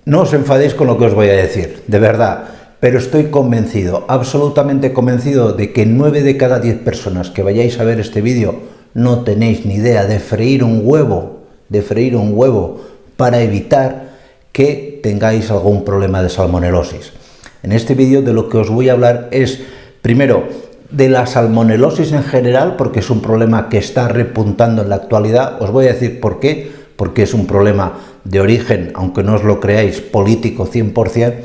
No os enfadéis con lo que os voy a decir, de verdad, pero estoy convencido, absolutamente convencido, de que 9 de cada 10 personas que vayáis a ver este vídeo no tenéis ni idea de freír un huevo, para evitar que tengáis algún problema de salmonelosis. En este vídeo de lo que os voy a hablar es, primero, de la salmonelosis en general, porque es un problema que está repuntando en la actualidad. Os voy a decir por qué, porque es un problema de origen, aunque no os lo creáis, político 100%.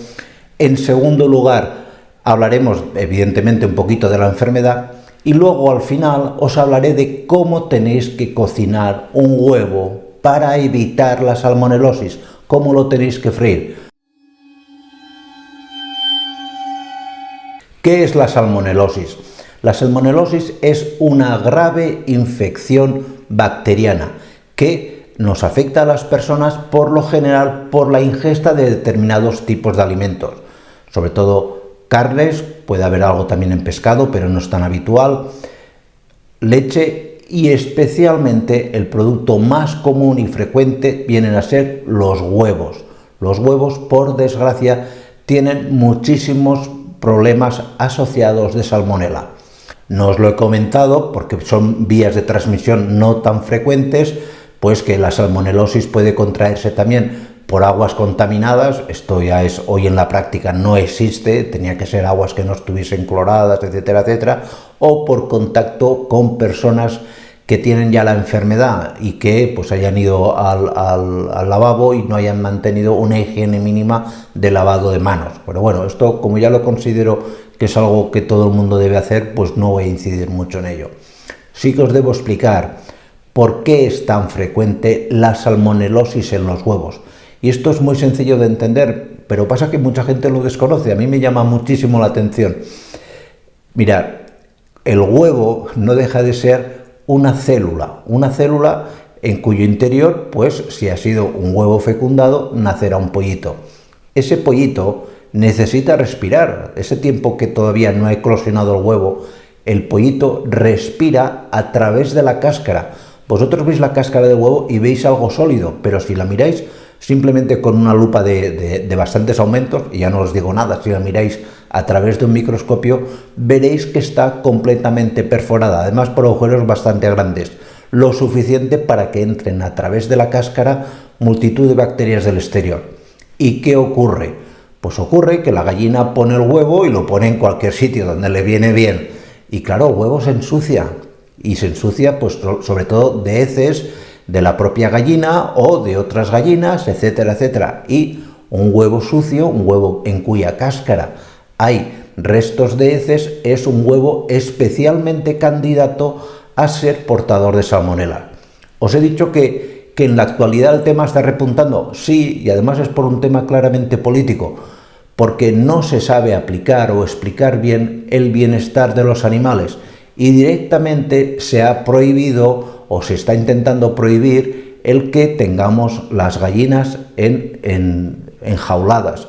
En segundo lugar, hablaremos evidentemente un poquito de la enfermedad y luego al final os hablaré de cómo tenéis que cocinar un huevo para evitar la salmonelosis, cómo lo tenéis que freír. ¿Qué es la salmonelosis? La salmonelosis es una grave infección bacteriana que nos afecta a las personas por lo general por la ingesta de determinados tipos de alimentos, sobre todo carnes, puede haber algo también en pescado, pero no es tan habitual, leche y especialmente el producto más común y frecuente vienen a ser los huevos. Los huevos, por desgracia, tienen muchísimos problemas asociados de salmonela. No os lo he comentado porque son vías de transmisión no tan frecuentes, pues que la salmonelosis puede contraerse también por aguas contaminadas. Esto ya es hoy en la práctica, no existe, tenía que ser aguas que no estuviesen cloradas, etcétera, etcétera, o por contacto con personas que tienen ya la enfermedad y que pues hayan ido al lavabo y no hayan mantenido una higiene mínima de lavado de manos. Pero bueno, esto como ya lo considero que es algo que todo el mundo debe hacer, pues no voy a incidir mucho en ello. Sí que os debo explicar por qué es tan frecuente la salmonelosis en los huevos. Y esto es muy sencillo de entender, pero pasa que mucha gente lo desconoce. A mí me llama muchísimo la atención. Mirad, el huevo no deja de ser una célula en cuyo interior, pues si ha sido un huevo fecundado, nacerá un pollito. Ese pollito necesita respirar. Ese tiempo que todavía no ha eclosionado el huevo, el pollito respira a través de la cáscara. Vosotros veis la cáscara de huevo y veis algo sólido, pero si la miráis simplemente con una lupa de bastantes aumentos, y ya no os digo nada, si la miráis a través de un microscopio, veréis que está completamente perforada, además por agujeros bastante grandes, lo suficiente para que entren a través de la cáscara multitud de bacterias del exterior. ¿Y qué ocurre? Pues ocurre que la gallina pone el huevo y lo pone en cualquier sitio donde le viene bien. Y claro, el huevo se ensucia. Y se ensucia pues sobre todo de heces de la propia gallina o de otras gallinas, etcétera, etcétera. Y un huevo sucio, un huevo en cuya cáscara hay restos de heces, es un huevo especialmente candidato a ser portador de salmonela. Os he dicho que en la actualidad el tema está repuntando. Sí, y además es por un tema claramente político, porque no se sabe aplicar o explicar bien el bienestar de los animales y directamente se ha prohibido o se está intentando prohibir el que tengamos las gallinas enjauladas.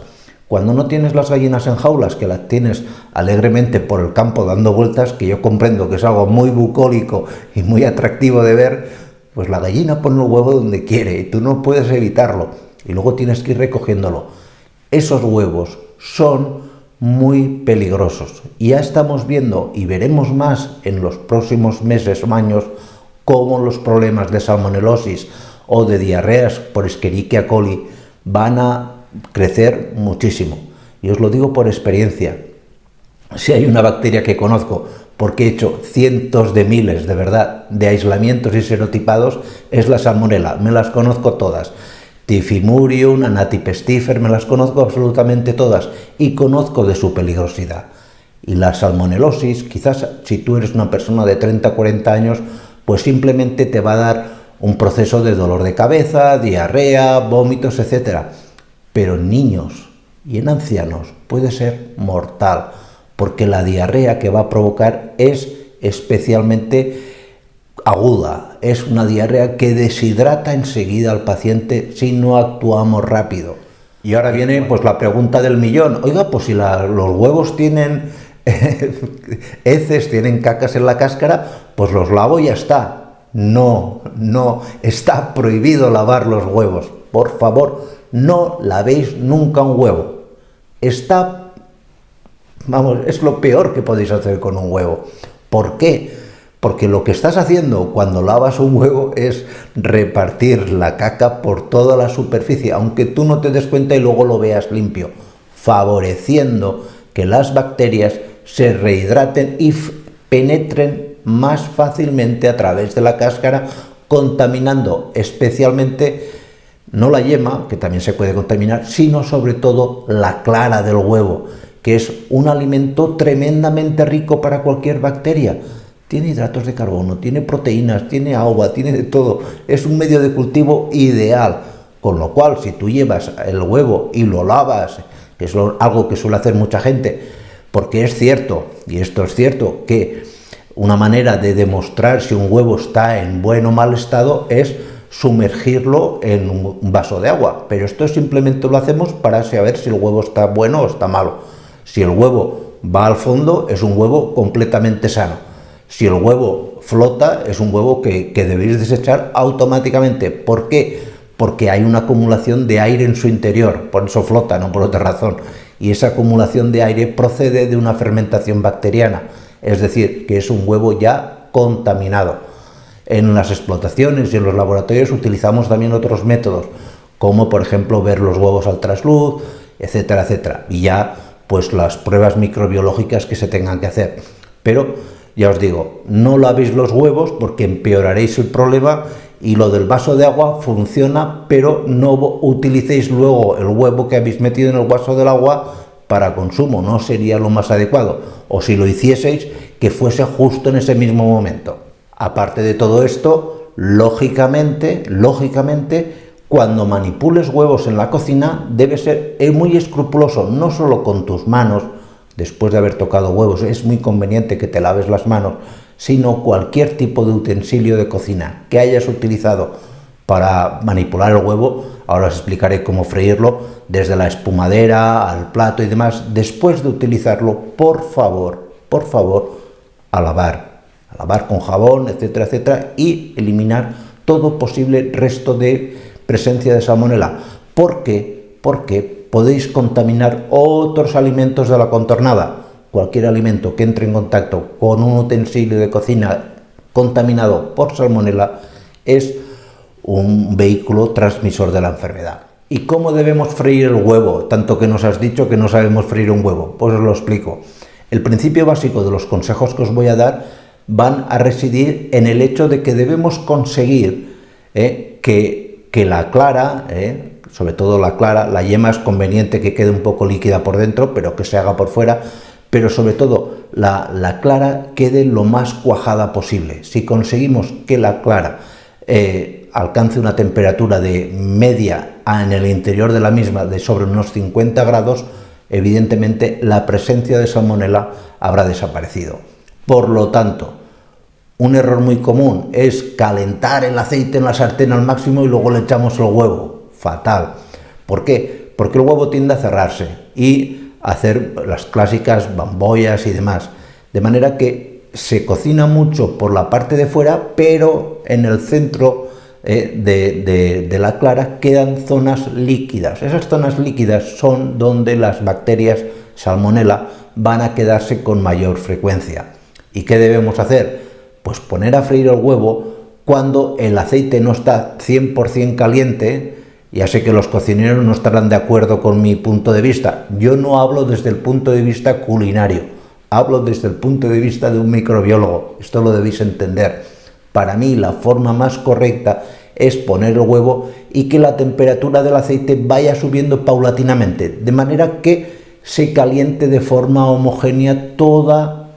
Cuando no tienes las gallinas en jaulas, que las tienes alegremente por el campo dando vueltas, que yo comprendo que es algo muy bucólico y muy atractivo de ver, pues la gallina pone el huevo donde quiere y tú no puedes evitarlo y luego tienes que ir recogiéndolo. Esos huevos son muy peligrosos y ya estamos viendo y veremos más en los próximos meses o años cómo los problemas de salmonelosis o de diarreas por Escherichia coli van a crecer muchísimo. Y os lo digo por experiencia. Si hay una bacteria que conozco, porque he hecho cientos de miles, de verdad, de aislamientos y serotipados, es la salmonela. Me las conozco todas. Tifimurium, Anatipestifer, me las conozco absolutamente todas y conozco de su peligrosidad. Y la salmonelosis, quizás si tú eres una persona de 30 o 40 años, pues simplemente te va a dar un proceso de dolor de cabeza, diarrea, vómitos, etcétera. Pero en niños y en ancianos puede ser mortal, porque la diarrea que va a provocar es especialmente aguda, es una diarrea que deshidrata enseguida al paciente si no actuamos rápido. Y ahora viene pues la pregunta del millón. Oiga, pues si los huevos tienen heces, tienen cacas en la cáscara, pues los lavo y ya está. No, está prohibido lavar los huevos. Por favor, no lavéis nunca un huevo. Vamos, es lo peor que podéis hacer con un huevo. ¿Por qué? Porque lo que estás haciendo cuando lavas un huevo es repartir la caca por toda la superficie, aunque tú no te des cuenta y luego lo veas limpio, favoreciendo que las bacterias se rehidraten y penetren más fácilmente a través de la cáscara, contaminando especialmente no la yema, que también se puede contaminar, sino sobre todo la clara del huevo, que es un alimento tremendamente rico para cualquier bacteria. Tiene hidratos de carbono, tiene proteínas, tiene agua, tiene de todo. Es un medio de cultivo ideal. Con lo cual, si tú llevas el huevo y lo lavas, que es algo que suele hacer mucha gente, porque es cierto, y esto es cierto, que una manera de demostrar si un huevo está en buen o mal estado es sumergirlo en un vaso de agua. Pero esto simplemente lo hacemos para saber si el huevo está bueno o está malo. Si el huevo va al fondo, es un huevo completamente sano. Si el huevo flota, es un huevo que debéis desechar automáticamente. ¿Por qué? Porque hay una acumulación de aire en su interior, por eso flota, no por otra razón. Y esa acumulación de aire procede de una fermentación bacteriana, es decir, que es un huevo ya contaminado. En las explotaciones y en los laboratorios utilizamos también otros métodos, como por ejemplo ver los huevos al trasluz, etcétera, etcétera. Y ya, pues las pruebas microbiológicas que se tengan que hacer. Pero ya os digo, no lavéis los huevos porque empeoraréis el problema, y lo del vaso de agua funciona, pero no utilicéis luego el huevo que habéis metido en el vaso del agua para consumo, no sería lo más adecuado, o si lo hicieseis, que fuese justo en ese mismo momento. Aparte de todo esto, lógicamente, cuando manipules huevos en la cocina, debes ser muy escrupuloso, no solo con tus manos. Después de haber tocado huevos, es muy conveniente que te laves las manos, sino cualquier tipo de utensilio de cocina que hayas utilizado para manipular el huevo. Ahora os explicaré cómo freírlo, desde la espumadera al plato y demás. Después de utilizarlo, por favor, a lavar con jabón, etcétera, etcétera, y eliminar todo posible resto de presencia de salmonela. ¿Por qué? Porque podéis contaminar otros alimentos de la contornada. Cualquier alimento que entre en contacto con un utensilio de cocina contaminado por salmonela es un vehículo transmisor de la enfermedad. ¿Y cómo debemos freír el huevo? Tanto que nos has dicho que no sabemos freír un huevo. Pues os lo explico. El principio básico de los consejos que os voy a dar van a residir en el hecho de que debemos conseguir que la clara, sobre todo la clara, la yema es conveniente que quede un poco líquida por dentro, pero que se haga por fuera, pero sobre todo la clara quede lo más cuajada posible. Si conseguimos que la clara alcance una temperatura de media en el interior de la misma de sobre unos 50 grados, evidentemente la presencia de salmonela habrá desaparecido. Por lo tanto, un error muy común es calentar el aceite en la sartén al máximo y luego le echamos el huevo. Fatal. ¿Por qué? Porque el huevo tiende a cerrarse y a hacer las clásicas bambollas y demás. De manera que se cocina mucho por la parte de fuera, pero en el centro de la clara quedan zonas líquidas. Esas zonas líquidas son donde las bacterias Salmonella van a quedarse con mayor frecuencia. ¿Y qué debemos hacer? Pues poner a freír el huevo cuando el aceite no está 100% caliente. Ya sé que los cocineros no estarán de acuerdo con mi punto de vista. Yo no hablo desde el punto de vista culinario, hablo desde el punto de vista de un microbiólogo. Esto lo debéis entender. Para mí la forma más correcta es poner el huevo y que la temperatura del aceite vaya subiendo paulatinamente, de manera que se caliente de forma homogénea toda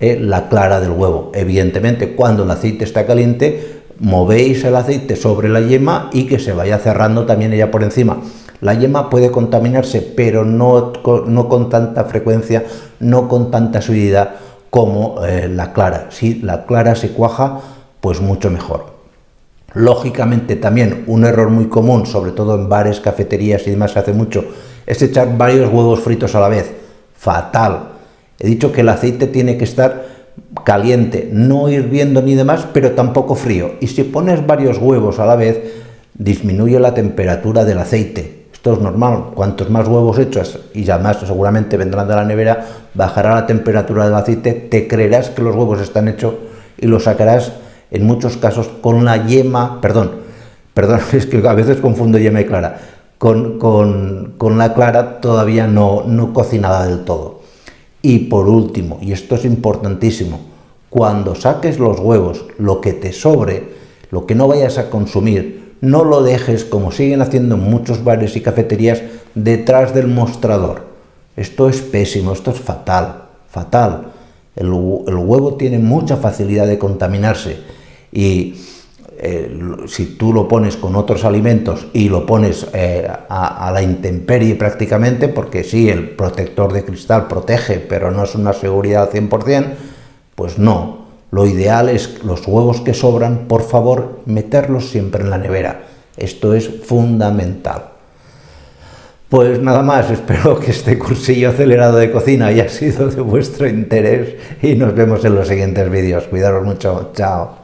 la clara del huevo. Evidentemente, cuando el aceite está caliente, movéis el aceite sobre la yema y que se vaya cerrando también ella por encima. La yema puede contaminarse, pero no con tanta frecuencia, no con tanta asiduidad como la clara. Si la clara se cuaja, pues mucho mejor. Lógicamente también un error muy común, sobre todo en bares, cafeterías y demás se hace mucho, es echar varios huevos fritos a la vez. Fatal. He dicho que el aceite tiene que estar caliente, no hirviendo ni demás, pero tampoco frío. Y si pones varios huevos a la vez, disminuye la temperatura del aceite. Esto es normal, cuantos más huevos echas, y además seguramente vendrán de la nevera, bajará la temperatura del aceite, te creerás que los huevos están hechos y los sacarás en muchos casos con la yema, perdón, es que a veces confundo yema y clara, con la clara todavía no cocinada del todo. Y por último, y esto es importantísimo, cuando saques los huevos, lo que te sobre, lo que no vayas a consumir, no lo dejes, como siguen haciendo en muchos bares y cafeterías, detrás del mostrador. Esto es pésimo, esto es fatal, fatal. El huevo tiene mucha facilidad de contaminarse y si tú lo pones con otros alimentos y lo pones a la intemperie prácticamente, porque sí, el protector de cristal protege, pero no es una seguridad al 100%, pues no. Lo ideal es los huevos que sobran, por favor, meterlos siempre en la nevera. Esto es fundamental. Pues nada más, espero que este cursillo acelerado de cocina haya sido de vuestro interés y nos vemos en los siguientes vídeos. Cuidaros mucho, chao.